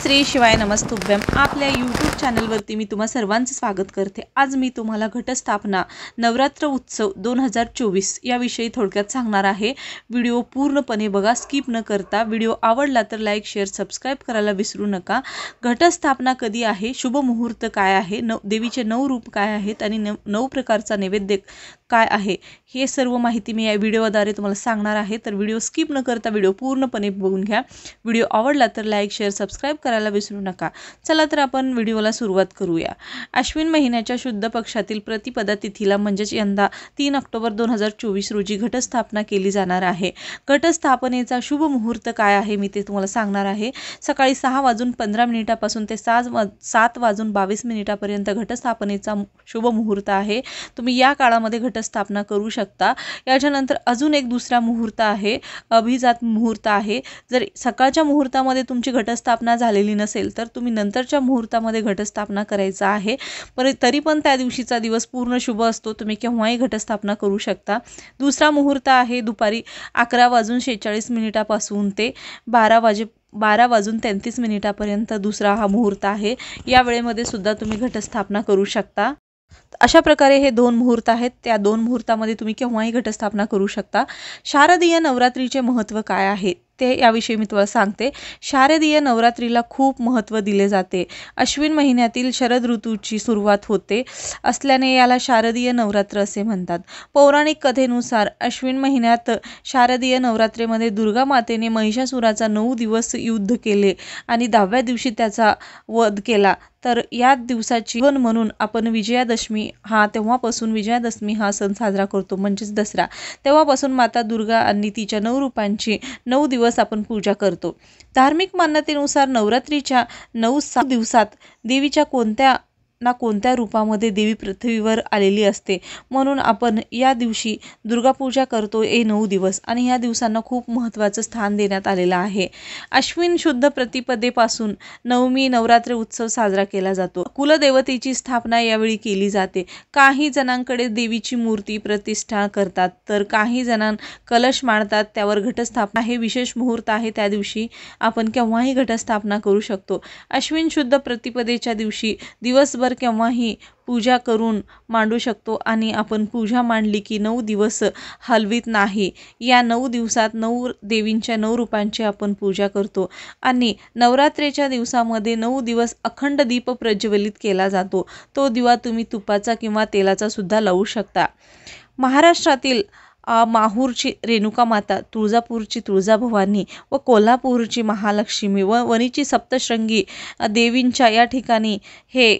श्री शिवाय नमस्तुभ्यम आपल्या यूट्यूब चॅनलवरती मी तुम्हा सर्वांचं स्वागत करते। आज मी तुम्हाला घटस्थापना नवरात्र उत्सव 2024 याविषयी थोडक्यात सांगणार आहे। व्हिडिओ पूर्णपणे बघा, स्किप न करता। व्हिडिओ आवडला तर लाईक शेअर सबस्क्राइब करायला विसरू नका। घटस्थापना कधी आहे, शुभ मुहूर्त काय आहे, देवीचे 9 रूप काय आहेत आणि 9 प्रकारचा नैवेद्य काय आहे, हे सर्व माहिती मी या व्हिडिओद्वारे तुम्हाला सांगणार आहे। तर व्हिडिओ स्किप न करता व्हिडिओ पूर्णपणे बघून घ्या। व्हिडिओ आवडला तर लाईक शेअर सबस्क्राइब करायला विसरू नका। चला तर आपण व्हिडिओला सुरुवात करूया। अश्विन महिन्याच्या शुद्ध पक्षातील प्रतिपदा तिथीला म्हणजेच यंदा 3 ऑक्टोबर 2024 रोजी घटस्थापना केली जाणार आहे। घटस्थापनेचा शुभ मुहूर्त काय आहे मी ते तुम्हाला सांगणार आहे। सकाळी 6:15 पासून ते 7:22 पर्यंत घटस्थापनेचा शुभ मुहूर्त आहे। तुम्ही या काळामध्ये घटस्थापना करू शकता। याच्यानंतर अजून एक दुसरा मुहूर्त आहे, अभिजात मुहूर्त आहे। जर सकाळच्या मुहूर्तामध्ये तुमची घटस्थापना झालेली नसेल तर तुम्ही नंतरच्या मुहूर्तामध्ये घटस्थापना करायचा आहे। तरी पण त्या दिवशीचा दिवस पूर्ण शुभ असतो, तुम्ही केव्हाही घटस्थापना करू शकता। दुसरा मुहूर्त आहे दुपारी 11:46 पासून ते 12:33 पर्यंत दुसरा हा मुहूर्त आहे। या वेळेमध्ये सुद्धा तुम्ही घटस्थापना करू शकता। अशा प्रकारे हे 2 मुहूर्त आहेत, त्या 2 मुहूर्तामध्ये तुम्ही केव्हाही घटस्थापना करू शकता। शारदीय नवरात्रीचे महत्त्व काय आहे ते याविषयी मी तुम्हाला सांगते। शारदीय नवरात्रीला खूप महत्त्व दिले जाते। अश्विन महिन्यातील शरद ऋतूची सुरुवात होते असल्याने याला शारदीय नवरात्र असे म्हणतात। पौराणिक कथेनुसार अश्विन महिन्यात शारदीय नवरात्रेमध्ये दुर्गा मातेने महिषासुराचा 9 दिवस युद्ध केले आणि 10व्या दिवशी त्याचा वध केला। तर या दिवसाची म्हणून आपण तेव्हापासून विजयादशमी हा सण साजरा करतो, म्हणजेच दसरा। तेव्हापासून माता दुर्गा आणि तिच्या 9 रूपांची 9 दिवस आपण पूजा करतो। धार्मिक मान्यतेनुसार नवरात्रीच्या 9 दिवसात देवीच्या कोणत्या रूपामध्ये देवी पृथ्वीवर आलेली असते, म्हणून आपण या दिवशी दुर्गा पूजा करतो 9 दिवस आणि या दिवसांना खूप महत्त्वाचं स्थान देण्यात आलेलं आहे। अश्विन शुद्ध प्रतिपदेपासून नवमी नवरात्र उत्सव साजरा केला जातो। कुलदेवतेची स्थापना यावेळी केली जाते। काही जणांकडे देवीची मूर्ती प्रतिष्ठा करतात, तर काही जणां कलश मांडतात, त्यावर घटस्थापना हे विशेष मुहूर्त आहे। त्या दिवशी आपण केव्हाही घटस्थापना करू शकतो। अश्विन शुद्ध प्रतिपदेच्या दिवशी दिवसभर केव्हाही पूजा करून मांडू शकतो आणि आपण पूजा मांडली की 9 दिवस हलवीत नाही। या 9 दिवसात 9 देवींच्या 9 रूपांची आपण पूजा करतो आणि नवरात्रीच्या दिवसामध्ये 9 दिवस अखंड दीप प्रज्वलित केला जातो। तो दिवा तुम्ही तुपाचा किंवा तेलाचा सुद्धा लावू शकता। महाराष्ट्रातील माहूरची रेणुका माता, तुळजापूरची तुळजाभवानी व कोल्हापूरची महालक्ष्मी व वणीची सप्तशृंगी देवींच्या या ठिकाणी हे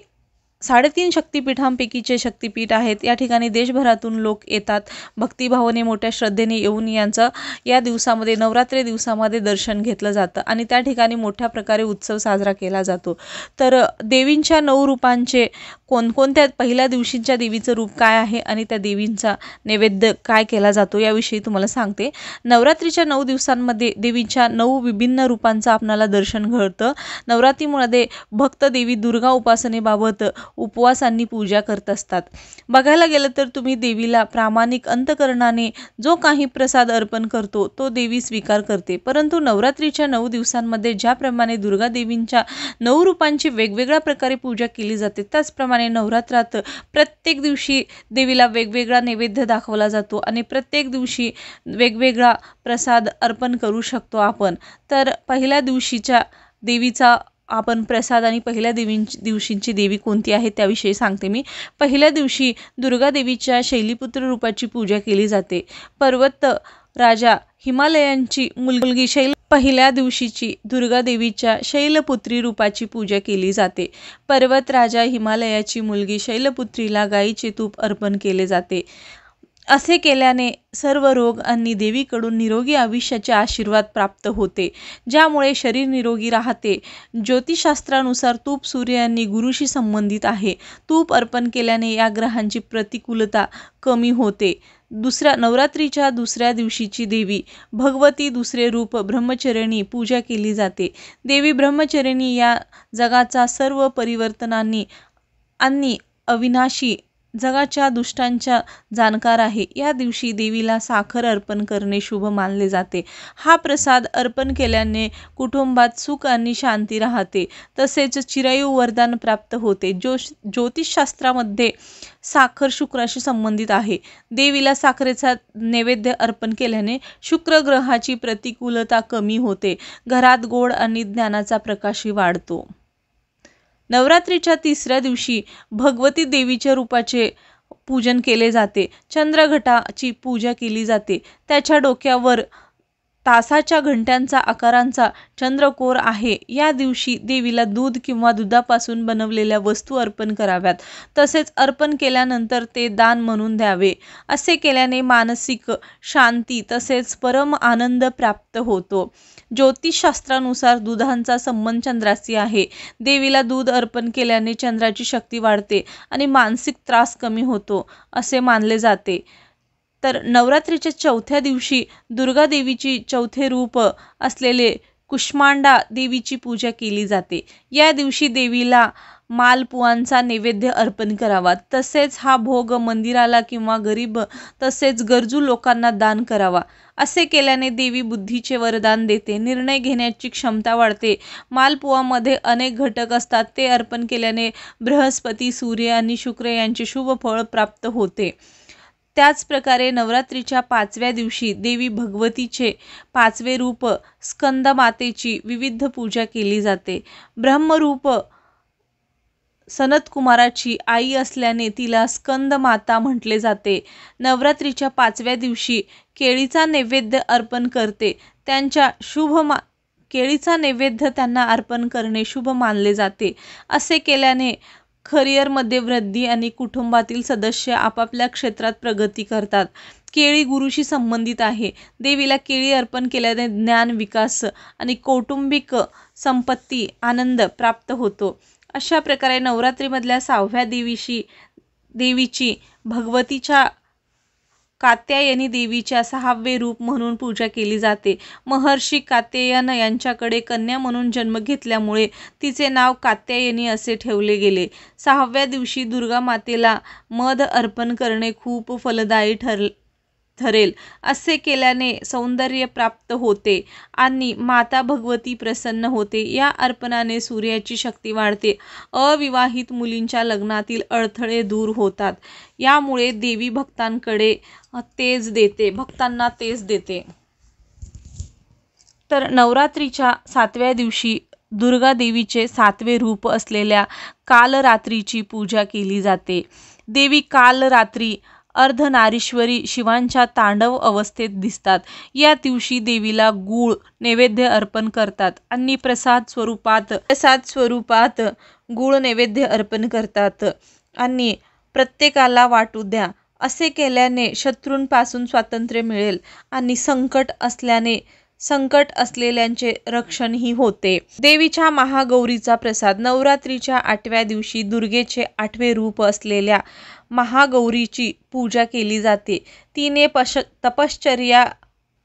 3.5 शक्तिपीठांपैकीचे शक्तिपीठ आहेत। या ठिकाणी देशभरातून लोक येतात, भक्तिभावाने मोठ्या श्रद्धेने येऊन यांचं या दिवसामध्ये नवरात्री दिवसामध्ये दर्शन घेतलं जातं आणि त्या ठिकाणी मोठ्या प्रकारे उत्सव साजरा केला जातो। तर देवींच्या 9 रूपांचे कोणकोणत्या पहिल्या दिवशीच्या देवीचं रूप काय आहे आणि त्या देवींचा नैवेद्य काय केला जातो याविषयी तुम्हाला सांगते। नवरात्रीच्या 9 दिवसांमध्ये देवीच्या 9 विभिन्न रूपांचं आपणाला दर्शन घडतं। नवरात्रीमध्ये भक्त देवी दुर्गा उपासनेबाबत उपवासांनी पूजा करत असतात। बघायला गेलं तर तुम्ही देवीला प्रामाणिक अंतकरणाने जो काही प्रसाद अर्पण करतो तो देवी स्वीकार करते। परंतु नवरात्रीच्या 9 दिवसांमध्ये ज्याप्रमाणे दुर्गा देवींच्या 9 रूपांची वेगवेगळ्या प्रकारे पूजा केली जाते, त्याचप्रमाणे नवरात्रात प्रत्येक दिवशी देवीला वेगवेगळा नैवेद्य दाखवला जातो आणि प्रत्येक दिवशी वेगवेगळा प्रसाद अर्पण करू शकतो आपण। तर पहिल्या दिवशीच्या देवीचा आपण प्रसाद आणि पहिल्या दिवशींची देवी कोणती आहे त्याविषयी सांगते मी। पहिल्या दिवशी दुर्गा देवीच्या शैलीपुत्र रूपाची पूजा केली जाते। पर्वत राजा हिमालयांची मुलगी पहिल्या दिवशीची दुर्गा देवीच्या शैलपुत्री रूपाची पूजा केली जाते। पर्वत राजा हिमालयाची मुलगी शैलपुत्रीला गाईचे तूप अर्पण केले जाते। असे केल्याने सर्व रोग आणि देवीकडून निरोगी आयुष्याचे आशीर्वाद प्राप्त होते, ज्यामुळे शरीर निरोगी राहते। ज्योतिषशास्त्रानुसार तूप सूर्य आणि गुरुशी संबंधित आहे। तूप अर्पण केल्याने या ग्रहांची प्रतिकूलता कमी होते। नवरात्रीच्या दुसऱ्या दिवशीची देवी भगवती दुसरे रूप ब्रह्मचरिणी पूजा केली जाते। देवी ब्रह्मचरिणी या जगाचा सर्व परिवर्तनांनी आणि अविनाशी जगाच्या दुष्टांच्या जाणकार आहे। या दिवशी देवीला साखर अर्पण करणे शुभ मानले जाते। हा प्रसाद अर्पण केल्याने कुटुंबात सुख आणि शांती राहते, तसेच चिरायू वरदान प्राप्त होते। ज्योतिषशास्त्रामध्ये साखर शुक्राशी संबंधित आहे। देवीला साखरेचा नैवेद्य अर्पण केल्याने शुक्र ग्रहाची प्रतिकूलता कमी होते, घरात गोड आणि ज्ञानाचा प्रकाशही वाढतो। नवरात्रीच्या तिसऱ्या दिवशी भगवती देवीच्या रूपाचे पूजन केले जाते। चंद्रघटाची पूजा केली जाते। त्याच्या डोक्यावर तासाच्या घंट्यांचा आकारांचा चंद्रकोर आहे। या दिवशी देवीला दूध किंवा दुधापासून बनवलेल्या वस्तू अर्पण कराव्यात, तसेच अर्पण केल्यानंतर ते दान म्हणून द्यावे। असे केल्याने मानसिक शांती तसेच परम आनंद प्राप्त होतो। ज्योतिषशास्त्रानुसार दुधांचा संबंध चंद्राशी आहे। देवीला दूध अर्पण केल्याने चंद्राची शक्ती वाढते आणि मानसिक त्रास कमी होतो असे मानले जाते। तर नवरात्रीच्या चौथ्या दिवशी दुर्गा देवीची चौथे रूप असलेले कुष्मांडा देवीची पूजा केली जाते। या दिवशी देवीला मालपुआंचा नैवेद्य अर्पण करावा, तसेच हा भोग मंदिराला किंवा गरीब तसेच गरजू लोकांना दान करावा। असे केल्याने देवी बुद्धीचे वरदान देते, निर्णय घेण्याची क्षमता वाढते। मालपुआमध्ये अनेक घटक असतात, ते अर्पण केल्याने बृहस्पती, सूर्य आणि शुक्र यांचे शुभ फळ प्राप्त होते। त्याच प्रकारे नवरात्रीच्या पाचव्या दिवशी देवी भगवतीचे पाचवे रूप स्कंदमातेची विविध पूजा केली जाते। ब्रह्मरूप सनतकुमाराची आई असल्याने तिला स्कंदमाता म्हटले जाते। नवरात्रीच्या पाचव्या दिवशी केळीचा नैवेद्य अर्पण करते केळीचा नैवेद्य त्यांना अर्पण करणे शुभ मानले जाते। असे केल्याने करिअरमध्ये वृद्धी आणि कुटुंबातील सदस्य आपापल्या क्षेत्रात प्रगती करतात। केळी गुरुशी संबंधित आहे। देवीला केळी अर्पण केल्याने ज्ञान, विकास आणि कौटुंबिक संपत्ती, आनंद प्राप्त होतो। अशा प्रकारे नवरात्रीमधल्या 6व्या देवीची भगवतीच्या कात्यायनी देवीच्या 6वे रूप म्हणून पूजा केली जाते। महर्षी कात्यायन यांच्याकडे कन्या म्हणून जन्म घेतल्यामुळे तिचे नाव कात्यायनी असे ठेवले गेले। 6व्या दिवशी दुर्गा मातेला मध अर्पण करणे खूप फलदायी ठरेल। असे केल्याने सौंदर्य प्राप्त होते आणि माता भगवती प्रसन्न होते। या अर्पणाने सूर्याची शक्ती वाढते। अविवाहित मुलींच्या लग्नातील अडथळे दूर होतात। यामुळे देवी भक्तांना तेज देते। तर नवरात्रीच्या 7व्या दिवशी दुर्गा देवीचे 7वे रूप असलेल्या कालरात्रीची पूजा केली जाते। देवी कालरात्री अर्धनारीश्वरी शिवांच्या तांडव अवस्थेत दिसतात। या दिवशी देवीला गूळ नैवेद्य अर्पण करतात आणि प्रसाद स्वरूपात गूळ नैवेद्य अर्पण करतात आणि प्रत्येकाला वाटू द्या। असे केल्याने शत्रूंपासून स्वातंत्र्य मिळेल आणि संकट असलेल्यांचे रक्षणही होते। देवीच्या महागौरीचा प्रसाद नवरात्रीच्या 8व्या दिवशी दुर्गेचे 8वे रूप असलेल्या महागौरीची पूजा केली जाते। तिने तपश्चर्या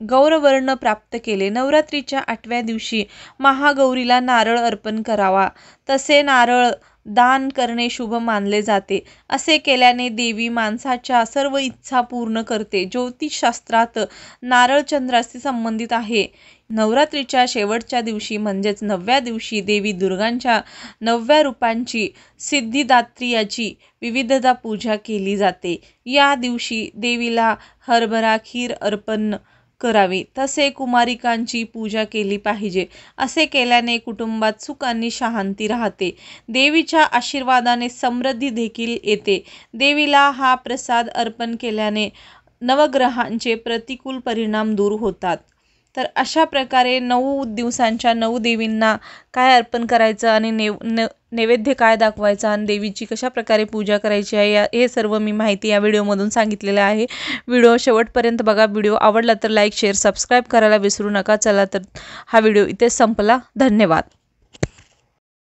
गौरवर्ण प्राप्त केले। नवरात्रीच्या 8व्या दिवशी महागौरीला नारळ अर्पण करावा, तसे नारळ दान करणे शुभ मानले जाते। असे केल्याने देवी माणसाच्या सर्व इच्छा पूर्ण करते। ज्योतिषशास्त्रात नारळ चंद्राशी संबंधित आहे। नवरात्रीच्या शेवटच्या दिवशी म्हणजेच 9व्या दिवशी देवी दुर्गांच्या 9व्या रूपांची सिद्धिदात्री याची विविधता पूजा केली जाते। या दिवशी देवीला हरभरा खीर अर्पण करावी, तसे कुमारिकांची पूजा केली पाहिजे। असे केल्याने कुटुंबात सुख आणि शांती राहते। देवीच्या आशीर्वादाने समृद्धी देखील येते। देवीला हा प्रसाद अर्पण केल्याने नवग्रहांचे प्रतिकूल परिणाम दूर होतात। तर अशा प्रकारे 9 दिवसांच्या 9 देवींना काय अर्पण करायचं आणि नैवेद्य काय दाखवायचा आणि देवीची कशा प्रकारे पूजा करायची आहे हे सर्व मी माहिती या व्हिडिओमधून सांगितलेलं आहे। व्हिडिओ शेवटपर्यंत बघा। व्हिडिओ आवडला तर लाईक, शेअर, सबस्क्राईब करायला विसरू नका। चला तर हा व्हिडिओ इथेच संपला। धन्यवाद।